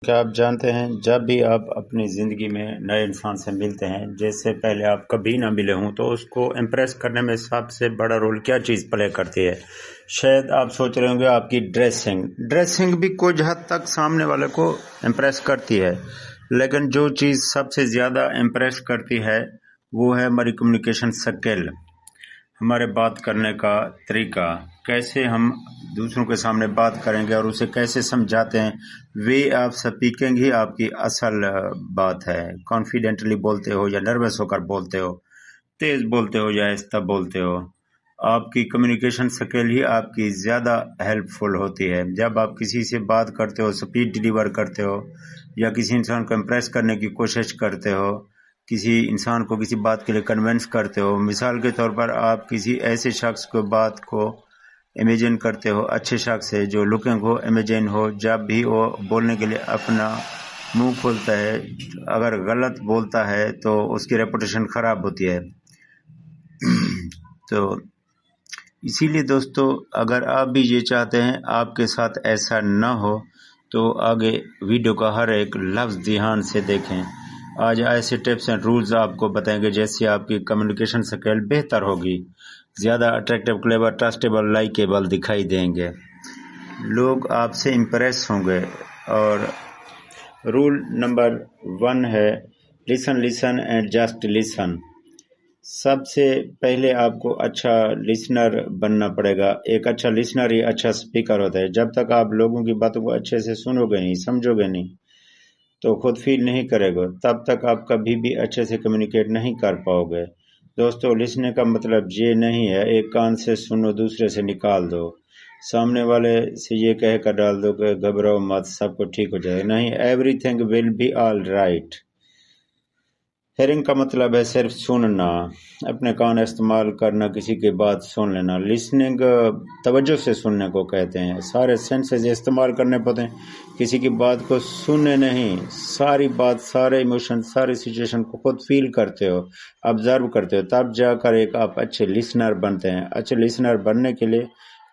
کیا آپ جانتے ہیں جب بھی آپ اپنی زندگی میں نئے انسان سے ملتے ہیں، جیسے پہلے آپ کبھی نہ ملے ہوں، تو اس کو امپریس کرنے میں سب سے بڑا رول کیا چیز پلے کرتی ہے؟ شاید آپ سوچ رہے ہوں گے آپ کی ڈریسنگ بھی کچھ حد تک سامنے والے کو امپریس کرتی ہے، لیکن جو چیز سب سے زیادہ امپریس کرتی ہے وہ ہے ہماری کمیونیکیشن سکل، ہمارے بات کرنے کا طریقہ، کیسے ہم دوسروں کے سامنے بات کریں گے اور اسے کیسے سمجھاتے ہیں۔ وے آف سپیکنگ ہی آپ کی اصل بات ہے۔ کانفیڈنٹلی بولتے ہو یا نروس ہو کر بولتے ہو، تیز بولتے ہو یا آہستہ بولتے ہو، آپ کی کمیونیکیشن سکل ہی آپ کی زیادہ ہیلپ فل ہوتی ہے۔ جب آپ کسی سے بات کرتے ہو، سپیچ ڈیلیور کرتے ہو یا کسی انسان کو امپریس کرنے کی کوشش کرتے ہو، کسی انسان کو کسی بات کے لیے کنونس کرتے ہو، مثال کے طور پر آپ کسی ایسے شخص کو بات کو امیجن کرتے ہو، اچھے شخص ہے جو لکنگ ہو، امیجن ہو، جب بھی وہ بولنے کے لیے اپنا منہ کھولتا ہے، اگر غلط بولتا ہے تو اس کی ریپوٹیشن خراب ہوتی ہے۔ تو اسی لیے دوستو، اگر آپ بھی یہ چاہتے ہیں آپ کے ساتھ ایسا نہ ہو تو آگے ویڈیو کا ہر ایک لفظ دھیان سے دیکھیں۔ آج ایسے ٹپس اینڈ رولز آپ کو بتائیں گے جیسے آپ کی کمیونیکیشن سکل بہتر ہوگی، زیادہ اٹریکٹیو، کلیور، ٹرسٹیبل، لائکیبل دکھائی دیں گے، لوگ آپ سے امپریس ہوں گے۔ اور رول نمبر 1 ہے لسن اینڈ جسٹ لسن۔ سب سے پہلے آپ کو اچھا لسنر بننا پڑے گا۔ ایک اچھا لسنر ہی اچھا سپیکر ہوتا ہے۔ جب تک آپ لوگوں کی باتوں کو اچھے سے سنو گے نہیں، سمجھو گے نہیں، تو خود فیل نہیں کرے گا، تب تک آپ کبھی بھی اچھے سے کمیونیکیٹ نہیں کر پاؤ گے۔ دوستو، لسنے کا مطلب یہ نہیں ہے ایک کان سے سنو دوسرے سے نکال دو، سامنے والے سے یہ کہہ کر ڈال دو کہ گھبراؤ مت، سب کو ٹھیک ہو جائے گا۔ نہیں، everything will be all right. Hearing کا مطلب ہے صرف سننا، اپنے کان استعمال کرنا، کسی کی بات سن لینا۔ لسننگ توجہ سے سننے کو کہتے ہیں، سارے سینسز استعمال کرنے پڑتے ہیں، کسی کی بات کو سننے نہیں، ساری بات، سارے ایموشن، ساری سچویشن کو خود فیل کرتے ہو، آبزرو کرتے ہو، تب جا کر ایک آپ اچھے لسنر بنتے ہیں۔ اچھے لسنر بننے کے لیے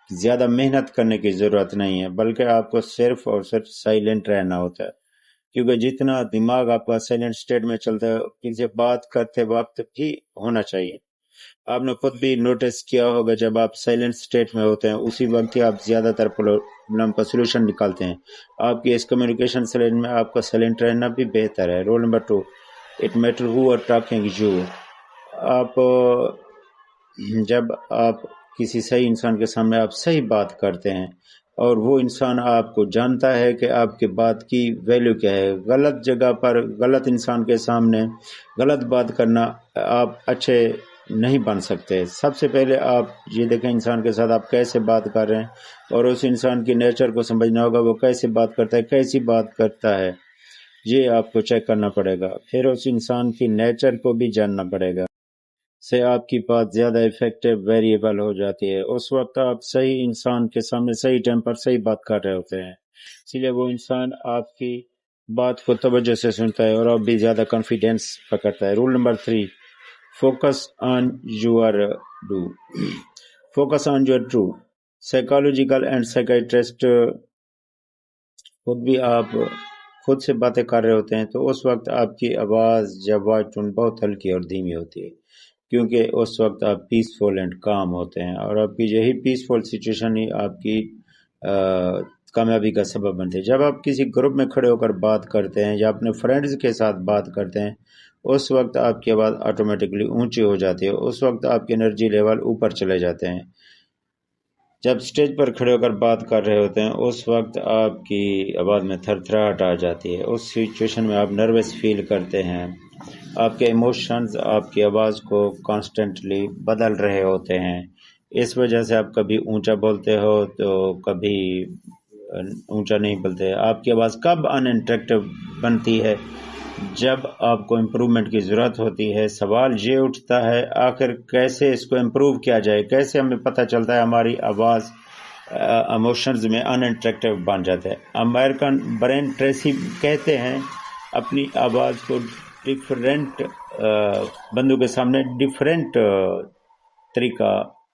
زیادہ محنت کرنے کی ضرورت نہیں ہے، بلکہ آپ کو صرف اور صرف سائلنٹ رہنا ہوتا ہے، کیونکہ جتنا دماغ آپ کا سائلنٹ اسٹیٹ میں چلتا ہے، کسی بات کرتے وقت بھی ہونا چاہیے۔ آپ نے خود بھی نوٹس کیا ہوگا جب آپ سائلنٹ اسٹیٹ میں ہوتے ہیں، اسی وقت ہی آپ زیادہ تر پرابلم کا سولوشن نکالتے ہیں۔ آپ کی اس کمیونیکیشن سائلنٹ میں آپ کا سائلنٹ رہنا بھی بہتر ہے۔ Roll number 2، it matter who are talking you. جب آپ کسی صحیح انسان کے سامنے آپ صحیح بات کرتے ہیں اور وہ انسان آپ کو جانتا ہے کہ آپ کے بات کی ویلیو کیا ہے، غلط جگہ پر غلط انسان کے سامنے غلط بات کرنا آپ اچھے نہیں بن سکتے۔ سب سے پہلے آپ یہ دیکھیں انسان کے ساتھ آپ کیسے بات کر رہے ہیں، اور اس انسان کی نیچر کو سمجھنا ہوگا، وہ کیسے بات کرتا ہے، کیسی بات کرتا ہے، یہ آپ کو چیک کرنا پڑے گا۔ پھر اس انسان کی نیچر کو بھی جاننا پڑے گا، سے آپ کی بات زیادہ افیکٹو ویریبل ہو جاتی ہے۔ اس وقت آپ صحیح انسان کے سامنے صحیح ٹائم پر صحیح بات کر رہے ہوتے ہیں، اسی لیے وہ انسان آپ کی بات کو توجہ سے سنتا ہے اور آپ بھی زیادہ کانفیڈینس پکڑتا ہے۔ Roll number 3، focus on your true. Psychological and psychiatrist خود بھی آپ خود سے باتیں کر رہے ہوتے ہیں، تو اس وقت آپ کی آواز یا وائس ٹون بہت ہلکی اور دھیمی ہوتی ہے، کیونکہ اس وقت آپ پیسفل اینڈ کام ہوتے ہیں، اور آپ کی یہی پیسفل سچویشن ہی آپ کی کامیابی کا سبب بنتے ہیں۔ جب آپ کسی گروپ میں کھڑے ہو کر بات کرتے ہیں یا اپنے فرینڈز کے ساتھ بات کرتے ہیں، اس وقت آپ کی آواز آٹومیٹکلی اونچی ہو جاتی ہے، اس وقت آپ کی انرجی لیول اوپر چلے جاتے ہیں۔ جب سٹیج پر کھڑے ہو کر بات کر رہے ہوتے ہیں، اس وقت آپ کی آواز میں تھر تھراہٹ آ جاتی ہے، اس سچویشن میں آپ نروس فیل کرتے ہیں، آپ کے ایموشنز آپ کی آواز کو کانسٹنٹلی بدل رہے ہوتے ہیں، اس وجہ سے آپ کبھی اونچا بولتے ہو تو کبھی اونچا نہیں بولتے۔ آپ کی آواز کب ان اٹریکٹیو بنتی ہے؟ جب آپ کو امپروومنٹ کی ضرورت ہوتی ہے۔ سوال یہ اٹھتا ہے آخر کیسے اس کو امپروو کیا جائے، کیسے ہمیں پتہ چلتا ہے ہماری آواز ایموشنز میں ان اٹریکٹیو بن جاتا ہے۔ امریکن برین ٹریسی کہتے ہیں اپنی آواز کو ڈیفرنٹ بندوں کے سامنے ڈیفرنٹ طریقہ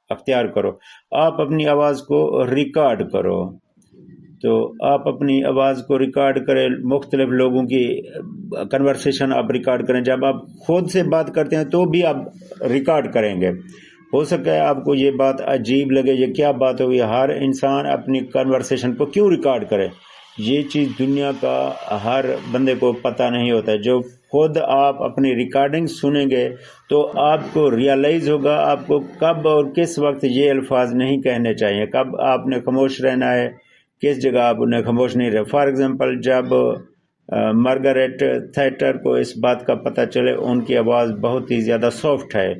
اختیار کرو۔ آپ اپنی آواز کو ریکارڈ کرو، تو آپ اپنی آواز کو ریکارڈ کریں، مختلف لوگوں کی کنورسیشن آپ ریکارڈ کریں، جب آپ خود سے بات کرتے ہیں تو بھی آپ ریکارڈ کریں گے۔ ہو سکتا ہے آپ کو یہ بات عجیب لگے، یہ کیا بات ہوگی، ہر انسان اپنی کنورسیشن کو کیوں ریکارڈ کرے؟ یہ چیز دنیا کا ہر بندے کو پتہ نہیں ہوتا ہے۔ جو خود آپ اپنی ریکارڈنگ سنیں گے تو آپ کو ریئلائز ہوگا آپ کو کب اور کس وقت یہ الفاظ نہیں کہنے چاہیے، کب آپ نے خاموش رہنا ہے، کس جگہ آپ نے خاموش نہیں رہے۔ فار ایگزامپل، جب مارگریٹ تھیچر کو اس بات کا پتہ چلے ان کی آواز بہت ہی زیادہ سافٹ ہے،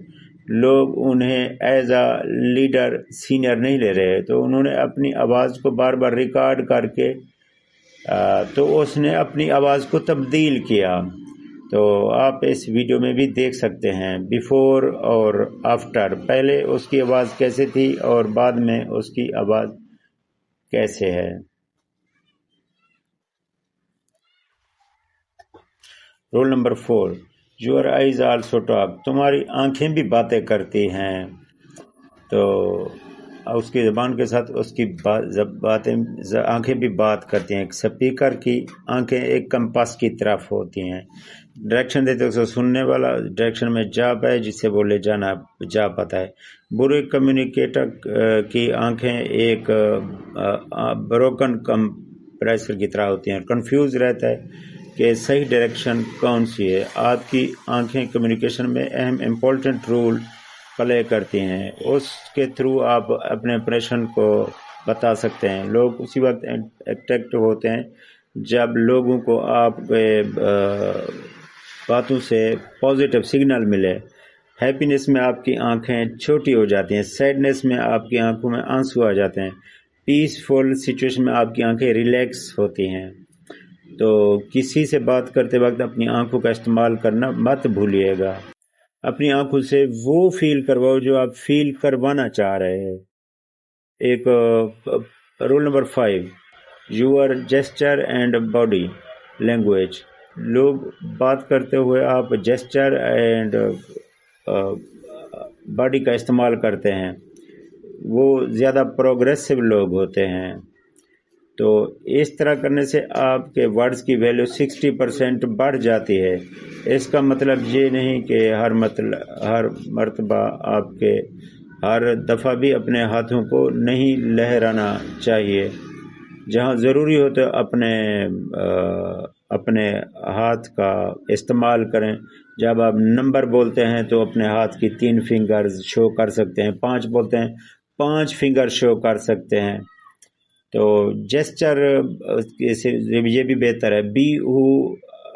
لوگ انہیں ایز اے لیڈر سینئر نہیں لے رہے، تو انہوں نے اپنی آواز کو بار بار ریکارڈ کر کے تو اس نے اپنی آواز کو تبدیل کیا۔ تو آپ اس ویڈیو میں بھی دیکھ سکتے ہیں بیفور اور آفٹر، پہلے اس کی آواز کیسے تھی اور بعد میں اس کی آواز کیسے ہے۔ Roll number 4، your eyes also talk, تمہاری آنکھیں بھی باتیں کرتی ہیں۔ تو اس کی زبان کے ساتھ اس کی آنکھیں بھی بات کرتی ہیں۔ ایک سپیکر کی آنکھیں ایک کمپاس کی طرف ہوتی ہیں، ڈائریکشن دیتے ہیں، سننے والا ڈائریکشن میں جا پائے جس سے وہ لے جانا جا پاتا ہے۔ برے کمیونیکیٹر کی آنکھیں ایک بروکن کمپریسر کی طرح ہوتی ہیں، کنفیوز رہتا ہے کہ صحیح ڈائریکشن کون سی ہے۔ آپ کی آنکھیں کمیونیکیشن میں اہم امپورٹنٹ رول پلے کرتی ہیں، اس کے تھرو آپ اپنے امپریشن کو بتا سکتے ہیں۔ لوگ اسی وقت اٹریکٹ ہوتے ہیں جب لوگوں کو آپ کے باتوں سے پازیٹیو سگنل ملے۔ ہیپینس میں آپ کی آنکھیں چھوٹی ہو جاتی ہیں، سیڈنس میں آپ کی آنکھوں میں آنسو آ جاتے ہیں، پیسفل سچویشن میں آپ کی آنکھیں ریلیکس ہوتی ہیں۔ تو کسی سے بات کرتے وقت اپنی آنکھوں کا استعمال کرنا مت بھولیے گا۔ اپنی آنکھوں سے وہ فیل کرواؤ جو آپ فیل کروانا چاہ رہے ہیں۔ ایک roll number 5، your gesture and body language, لوگ بات کرتے ہوئے آپ جیسچر اینڈ باڈی کا استعمال کرتے ہیں، وہ زیادہ پروگریسو لوگ ہوتے ہیں۔ تو اس طرح کرنے سے آپ کے ورڈز کی ویلیو 60% بڑھ جاتی ہے۔ اس کا مطلب یہ نہیں کہ ہر مرتبہ آپ کے ہر دفعہ بھی اپنے ہاتھوں کو نہیں لہرانا چاہیے، جہاں ضروری ہو تو اپنے ہاتھ کا استعمال کریں۔ جب آپ نمبر بولتے ہیں تو اپنے ہاتھ کی 3 فنگرز شو کر سکتے ہیں، 5 بولتے ہیں 5 فنگر شو کر سکتے ہیں۔ تو جیسچر یہ بھی بہتر ہے۔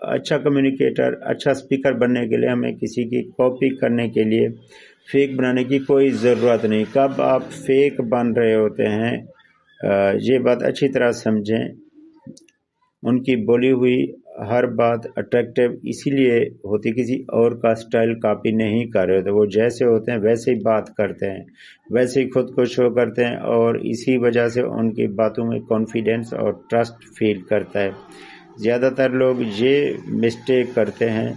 اچھا کمیونیکیٹر، اچھا سپیکر بننے کے لیے ہمیں کسی کی کاپی کرنے کے لیے فیک بنانے کی کوئی ضرورت نہیں۔ کب آپ فیک بن رہے ہوتے ہیں یہ بات اچھی طرح سمجھیں، ان کی بولی ہوئی ہر بات اٹریکٹیو اسی لیے ہوتی، کسی اور کا سٹائل کاپی نہیں کر رہے ہوتے، وہ جیسے ہوتے ہیں ویسے ہی بات کرتے ہیں، ویسے ہی خود کو شو کرتے ہیں، اور اسی وجہ سے ان کی باتوں میں کانفیڈنس اور ٹرسٹ فیل کرتا ہے۔ زیادہ تر لوگ یہ مسٹیک کرتے ہیں،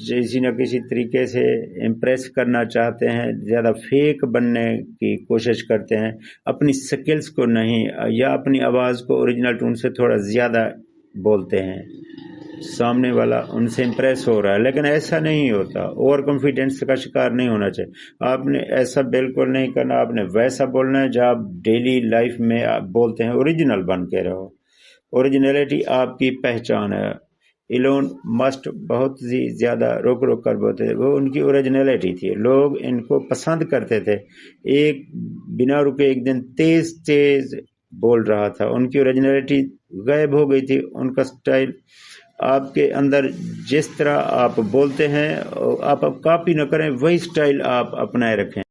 کسی نہ کسی طریقے سے امپریس کرنا چاہتے ہیں، زیادہ فیک بننے کی کوشش کرتے ہیں، اپنی سکلز کو نہیں، یا اپنی آواز کو اوریجنل ٹون سے تھوڑا زیادہ بولتے ہیں، سامنے والا ان سے امپریس ہو رہا ہے، لیکن ایسا نہیں ہوتا۔ اوور کانفیڈنس کا شکار نہیں ہونا چاہیے، آپ نے ایسا بالکل نہیں کرنا، آپ نے ویسا بولنا ہے جو آپ ڈیلی لائف میں آپ بولتے ہیں، اوریجنل بن کے رہو۔ اوریجنلٹی آپ کی پہچان ہے۔ ایلون مسک بہت ہی زیادہ روک کر بولتے تھے، وہ ان کی اوریجنلٹی تھی، لوگ ان کو پسند کرتے تھے۔ ایک بنا رکے ایک دن تیز بول رہا تھا، ان کی اوریجنلٹی غائب ہو گئی تھی، ان کا سٹائل آپ کے اندر جس طرح آپ بولتے ہیں آپ کاپی نہ کریں، وہی سٹائل آپ اپنائے رکھیں۔